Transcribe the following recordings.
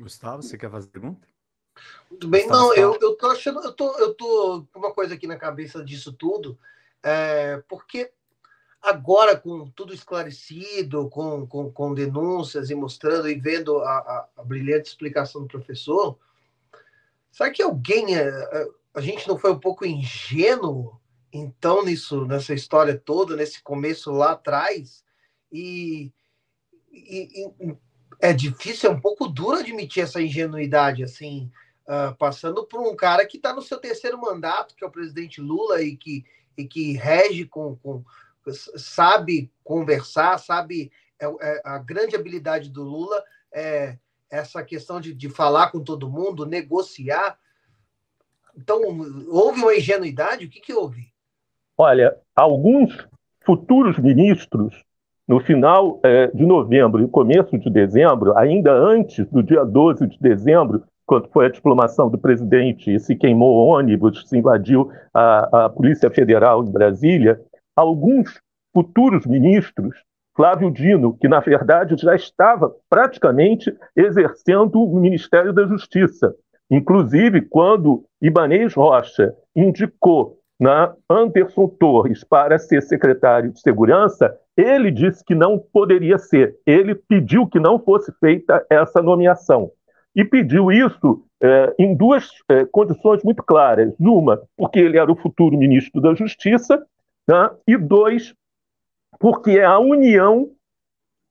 Gustavo, você quer fazer pergunta? Tudo bem, Gustavo, não, fala. eu tô achando, eu tô com uma coisa aqui na cabeça disso tudo, porque agora, com tudo esclarecido, com denúncias e mostrando e vendo a brilhante explicação do professor, será que alguém, a gente não foi um pouco ingênuo, então, nessa história toda, nesse começo lá atrás? E, e é difícil, é um pouco duro admitir essa ingenuidade, assim, passando por um cara que está no seu terceiro mandato, que é o presidente Lula, e que rege sabe conversar, sabe, a grande habilidade do Lula é essa questão de falar com todo mundo, negociar. Então, houve uma ingenuidade? O que houve? Olha, alguns futuros ministros, no final de novembro e começo de dezembro, ainda antes do dia 12 de dezembro, quando foi a diplomação do presidente e se queimou o ônibus, se invadiu a Polícia Federal em Brasília, alguns futuros ministros, Flávio Dino, que na verdade já estava praticamente exercendo o Ministério da Justiça, inclusive quando Ibanez Rocha indicou Anderson Torres para ser secretário de Segurança, ele disse que não poderia ser. Ele pediu que não fosse feita essa nomeação. E pediu isso em duas condições muito claras. Uma, porque ele era o futuro ministro da Justiça, né? E dois, porque é a União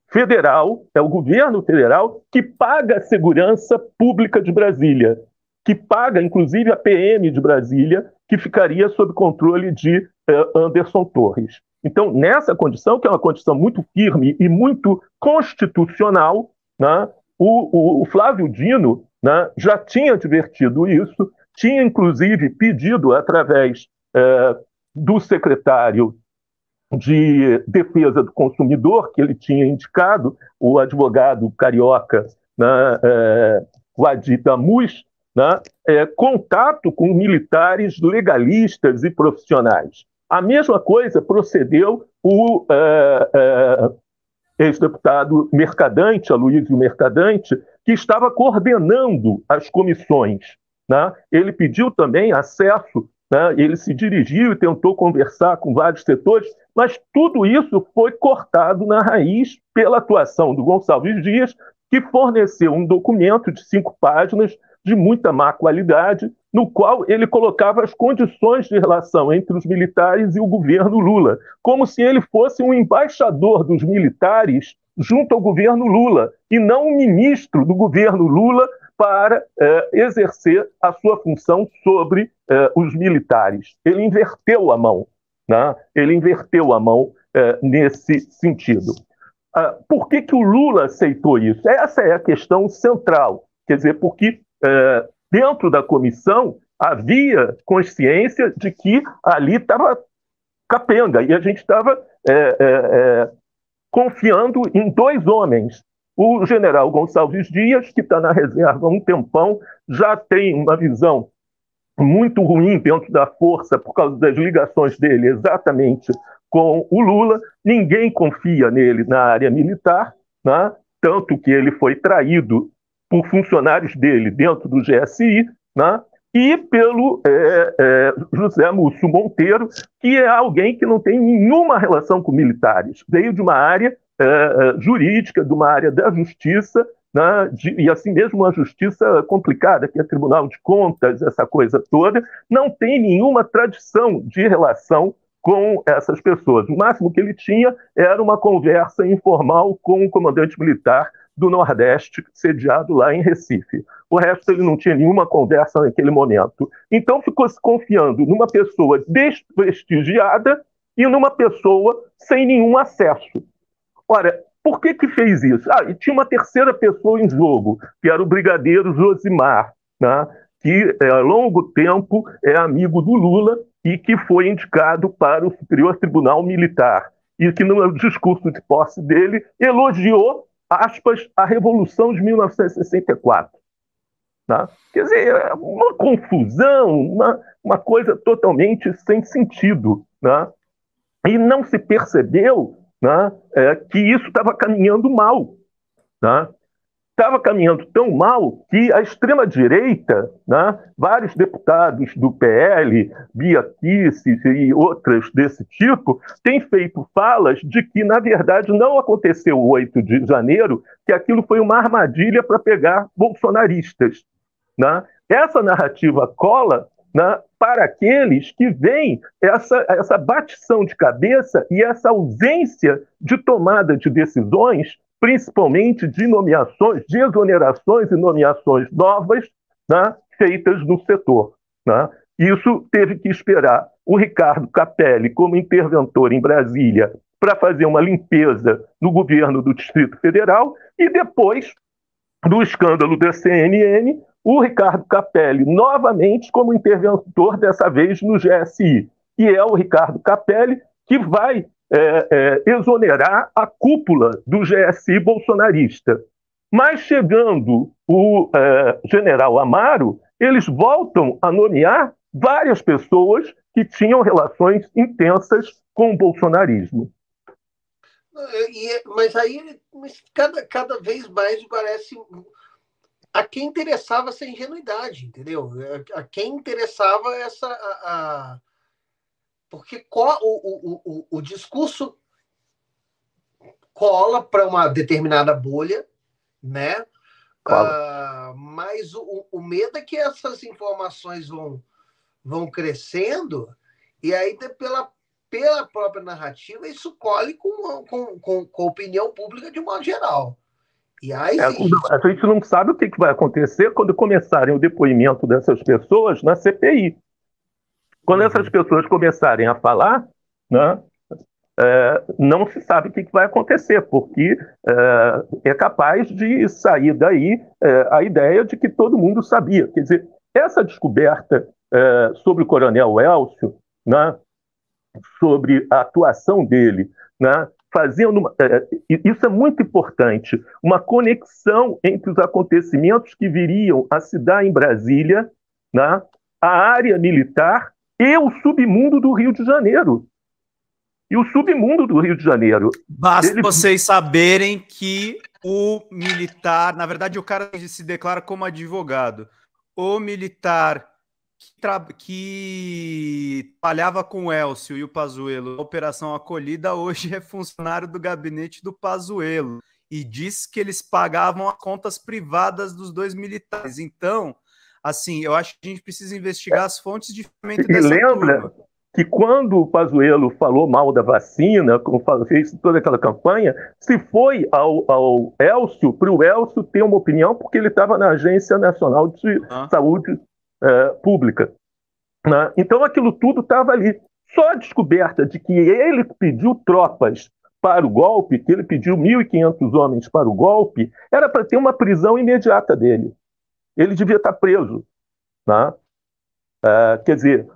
Federal, é o governo federal que paga a segurança pública de Brasília, que paga, inclusive, a PM de Brasília, que ficaria sob controle de Anderson Torres. Então, nessa condição, que é uma condição muito firme e muito constitucional, né, o Flávio Dino, né, já tinha advertido isso, tinha, inclusive, pedido, através do secretário de Defesa do Consumidor, que ele tinha indicado, o advogado carioca, né, Wadi Damus, né, contato com militares legalistas e profissionais. A mesma coisa procedeu o ex-deputado Mercadante, Aloysio Mercadante, que estava coordenando as comissões, né? Ele pediu também acesso, né? Ele se dirigiu e tentou conversar com vários setores, mas tudo isso foi cortado na raiz pela atuação do Gonçalves Dias, que forneceu um documento de 5 páginas de muita má qualidade, no qual ele colocava as condições de relação entre os militares e o governo Lula, como se ele fosse um embaixador dos militares junto ao governo Lula, e não um ministro do governo Lula para exercer a sua função sobre os militares. Ele inverteu a mão, né? Ele inverteu a mão nesse sentido. Por que o Lula aceitou isso? Essa é a questão central. Quer dizer, porque dentro da comissão havia consciência de que ali estava capenga, e a gente estava confiando em 2 homens. O general Gonçalves Dias, que está na reserva há um tempão, já tem uma visão muito ruim dentro da força por causa das ligações dele exatamente com o Lula. Ninguém confia nele na área militar, né? Tanto que ele foi traído por funcionários dele dentro do GSI, né? E pelo José Múcio Monteiro, que é alguém que não tem nenhuma relação com militares. Veio de uma área jurídica, de uma área da justiça, né? E assim mesmo uma justiça complicada, que é Tribunal de Contas, essa coisa toda, não tem nenhuma tradição de relação com essas pessoas. O máximo que ele tinha era uma conversa informal com o comandante militar do Nordeste, sediado lá em Recife. O resto ele não tinha nenhuma conversa naquele momento. Então ficou se confiando numa pessoa desprestigiada e numa pessoa sem nenhum acesso. Ora, por que fez isso? E tinha uma terceira pessoa em jogo, que era o brigadeiro Josimar, né? Que há longo tempo é amigo do Lula e que foi indicado para o Superior Tribunal Militar. E que no discurso de posse dele elogiou, aspas, a Revolução de 1964. Né? Quer dizer, uma confusão, uma coisa totalmente sem sentido. Né? E não se percebeu, né, que isso estava caminhando mal. Né? estava caminhando tão mal que a extrema-direita, né, vários deputados do PL, Bia Kicis e outras desse tipo, têm feito falas de que, na verdade, não aconteceu o 8 de janeiro, que aquilo foi uma armadilha para pegar bolsonaristas. Né? Essa narrativa cola, né, para aqueles que veem essa batição de cabeça e essa ausência de tomada de decisões, principalmente de nomeações, de exonerações e nomeações novas, né, feitas no setor. Né? Isso teve que esperar o Ricardo Capelli como interventor em Brasília para fazer uma limpeza no governo do Distrito Federal e depois do escândalo da CNN, o Ricardo Capelli, novamente como interventor, dessa vez no GSI. E é o Ricardo Capelli que vai exonerar a cúpula do GSI bolsonarista. Mas chegando o general Amaro, eles voltam a nomear várias pessoas que tinham relações intensas com o bolsonarismo. Mas aí, cada vez mais parece a quem interessava essa ingenuidade, entendeu? A quem interessava porque o discurso cola para uma determinada bolha, né? Mas o medo é que essas informações vão crescendo e aí pela própria narrativa isso colhe com a opinião pública de modo geral. E aí, a gente não sabe o que vai acontecer quando começarem o depoimento dessas pessoas na CPI. Quando essas pessoas começarem a falar, né, não se sabe o que vai acontecer, porque é capaz de sair daí a ideia de que todo mundo sabia. Quer dizer, essa descoberta sobre o Coronel Elcio, né, sobre a atuação dele, né, fazendo isso é muito importante, uma conexão entre os acontecimentos que viriam a se dar em Brasília, né, a área militar e o submundo do Rio de Janeiro. E o submundo do Rio de Janeiro. Basta vocês saberem que o militar, na verdade, o cara se declara como advogado. O militar que trabalhava com o Elcio e o Pazuello na Operação Acolhida, hoje é funcionário do gabinete do Pazuello e diz que eles pagavam as contas privadas dos dois militares. Então, assim, eu acho que a gente precisa investigar as fontes de financiamento dessa turma. Que quando o Pazuello falou mal da vacina, fez toda aquela campanha, se foi ao Elcio, para o Elcio ter uma opinião, porque ele estava na Agência Nacional de Saúde Pública. Né? Então aquilo tudo estava ali. Só a descoberta de que ele pediu tropas para o golpe, que ele pediu 1.500 homens para o golpe, era para ter uma prisão imediata dele. Ele devia estar preso. Né? Quer dizer,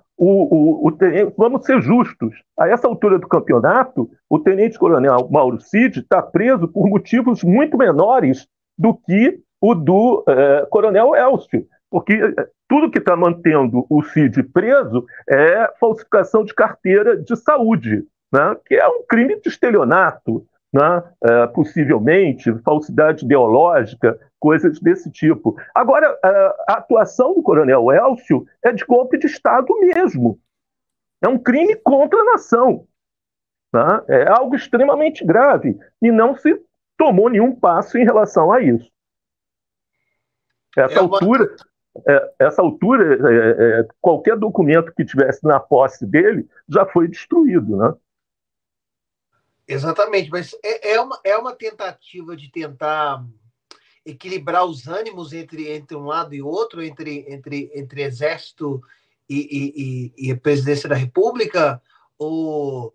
vamos ser justos. A essa altura do campeonato, o tenente-coronel Mauro Cid está preso por motivos muito menores do que o do coronel Elcio, porque tudo que está mantendo o Cid preso é falsificação de carteira de saúde, né, que é um crime de estelionato, né, possivelmente, falsidade ideológica, coisas desse tipo. Agora, a atuação do coronel Elcio é de golpe de Estado mesmo. É um crime contra a nação. Né? É algo extremamente grave. E não se tomou nenhum passo em relação a isso. Essa altura, qualquer documento que tivesse na posse dele já foi destruído, né? Exatamente, mas é uma tentativa de tentar equilibrar os ânimos entre um lado e outro, entre Exército e a Presidência da República, ou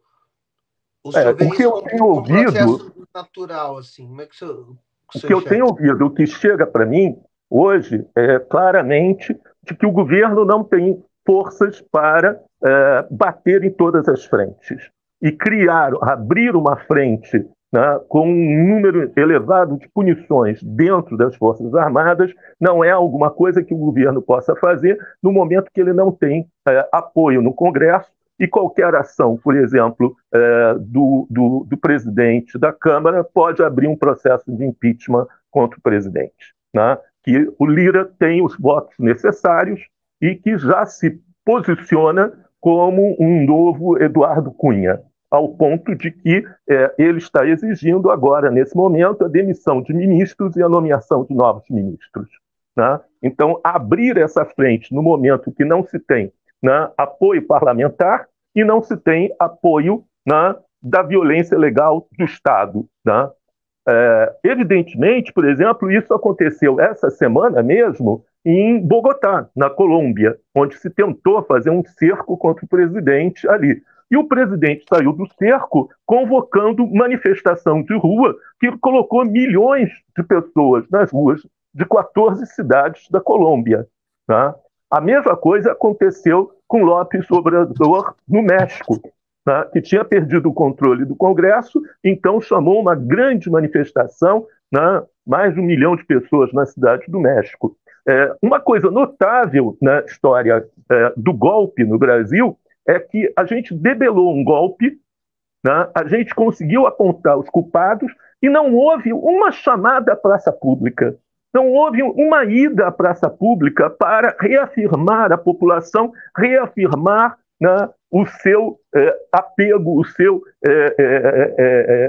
o que eu tenho ouvido, processo natural, assim, como é que o que eu tenho ouvido, o que chega para mim hoje é claramente de que o governo não tem forças para bater em todas as frentes. E abrir uma frente, né, com um número elevado de punições dentro das Forças Armadas não é alguma coisa que o governo possa fazer no momento que ele não tem apoio no Congresso, e qualquer ação, por exemplo, do presidente da Câmara pode abrir um processo de impeachment contra o presidente, né? Que o Lira tem os votos necessários e que já se posiciona como um novo Eduardo Cunha, ao ponto de que ele está exigindo agora, nesse momento, a demissão de ministros e a nomeação de novos ministros, né? Então, abrir essa frente no momento que não se tem, né, apoio parlamentar e não se tem apoio, né, da violência legal do Estado, né? Evidentemente, por exemplo, isso aconteceu essa semana mesmo em Bogotá, na Colômbia, onde se tentou fazer um cerco contra o presidente ali. E o presidente saiu do cerco convocando manifestação de rua que colocou milhões de pessoas nas ruas de 14 cidades da Colômbia, tá? A mesma coisa aconteceu com López Obrador no México, tá? Que tinha perdido o controle do Congresso, então chamou uma grande manifestação, né? Mais de 1 milhão de pessoas na cidade do México. Uma coisa notável na história do golpe no Brasil é que a gente debelou um golpe, né? A gente conseguiu apontar os culpados e não houve uma chamada à praça pública. Não houve uma ida à praça pública para reafirmar a população, reafirmar, né, o seu apego, o seu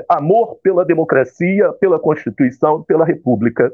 amor pela democracia, pela Constituição, pela República.